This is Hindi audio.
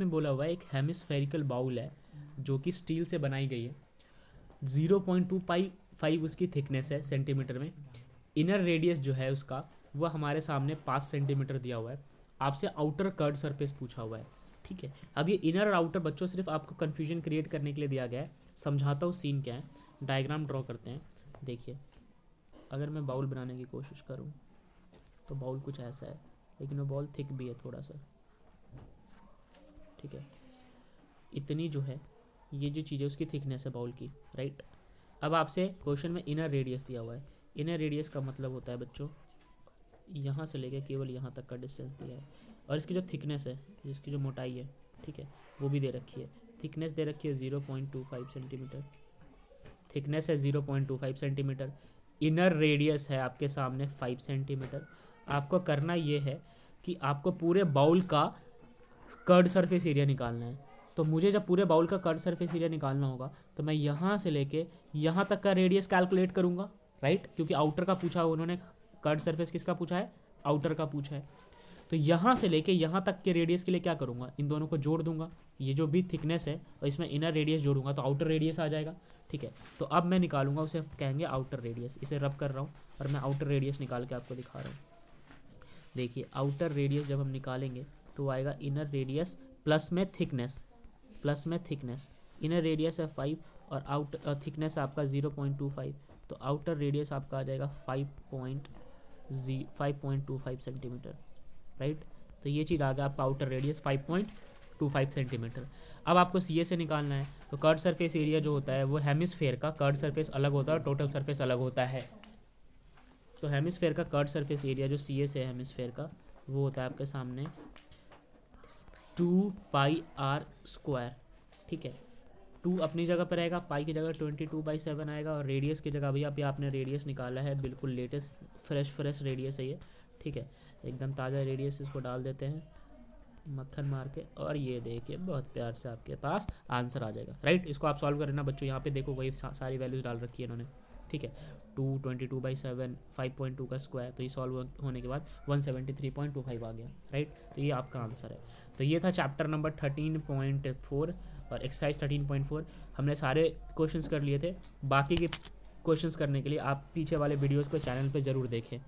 में बोला हुआ है एक हेमिस्फेरिकल बाउल है जो कि स्टील से बनाई गई है, 0.25 उसकी थिकनेस है सेंटीमीटर में। इनर रेडियस जो है उसका वह हमारे सामने 5 सेंटीमीटर दिया हुआ है। आपसे आउटर कर्ड सरफेस पूछा हुआ है, ठीक है। अब ये इनर और आउटर बच्चों सिर्फ आपको कन्फ्यूजन क्रिएट करने के लिए दिया गया है। समझाता हूँ सीन क्या है, डायग्राम ड्रॉ करते हैं। देखिए, अगर मैं बाउल बनाने की कोशिश करूँ तो बाउल कुछ ऐसा है, लेकिन वो बाउल थिक भी है थोड़ा सा, ठीक है। इतनी जो है ये जो चीज़ है उसकी थिकनेस है बाउल की, राइट। अब आपसे क्वेश्चन में इनर रेडियस दिया हुआ है। इनर रेडियस का मतलब होता है बच्चों यहाँ से लेके केवल यहाँ तक का डिस्टेंस दिया है, और इसकी जो थिकनेस है, इसकी जो मोटाई है, ठीक है, वो भी दे रखी है। थिकनेस दे रखी है 0.25 सेंटीमीटर, थिकनेस है 0.25 सेंटीमीटर। इनर रेडियस है आपके सामने 5 सेंटीमीटर। आपको करना ये है कि आपको पूरे बाउल का कर्ड सरफेस एरिया निकालना है। तो मुझे जब पूरे बाउल का कर्ड सरफेस एरिया निकालना होगा तो मैं यहाँ से लेके यहाँ तक का रेडियस कैलकुलेट करूँगा, राइट, क्योंकि आउटर का पूछा उन्होंने, कर्ड सरफेस किसका पूछा है, आउटर का पूछा है। तो यहाँ से लेके यहाँ तक के रेडियस के लिए क्या करूँगा, इन दोनों को जोड़ दूंगा, ये जो भी थिकनेस है और इसमें इनर रेडियस जोड़ूंगा तो आउटर रेडियस आ जाएगा, ठीक है। तो अब मैं निकालूंगा, उसे कहेंगे आउटर रेडियस। इसे रब कर रहा हूँ और मैं आउटर रेडियस निकाल के आपको दिखा रहा हूँ। देखिए, आउटर रेडियस जब हम निकालेंगे तो आएगा इनर रेडियस प्लस में थिकनेस, प्लस में थिकनेस। इनर रेडियस है 5 और आउट थिकनेस आपका 0.25, तो आउटर रेडियस आपका आ जाएगा 5.25 सेंटीमीटर, राइट। तो ये चीज़ आ गया आपका आउटर रेडियस 5.25 सेंटीमीटर। अब आपको सी से निकालना है, तो कर्ड सरफेस एरिया जो होता है वो हेमिस्फेयर का कर्ड सरफेस अलग होता है और टोटल सरफेस अलग होता है। तो हेमिस्फेयर का कर्ड सरफेस एरिया जो सी से है हेमिस्फेयर का, वो होता है आपके सामने 2πr², ठीक है। 2 अपनी जगह पर रहेगा, पाई की जगह 22/7 आएगा, और रेडियस की जगह भी अभी आपने रेडियस निकाला है, बिल्कुल लेटेस्ट फ्रेश रेडियस है ये, ठीक है, एकदम ताज़ा रेडियस। इसको डाल देते हैं मक्खन मार के, और ये देखिए बहुत प्यार से आपके पास आंसर आ जाएगा, राइट। इसको आप सॉल्व करना बच्चों, यहाँ पे देखो वही सारी वैल्यूज डाल रखी है इन्होंने, ठीक है। 22/7, 5.2 का स्क्वायर, तो ये सॉल्व होने के बाद 173.25 आ गया, राइट। तो ये आपका आंसर है। तो ये था चैप्टर नंबर 13.4 और एक्सरसाइज 13.4। हमने सारे क्वेश्चंस कर लिए थे। बाकी के क्वेश्चंस करने के लिए आप पीछे वाले वीडियोस को चैनल पे ज़रूर देखें।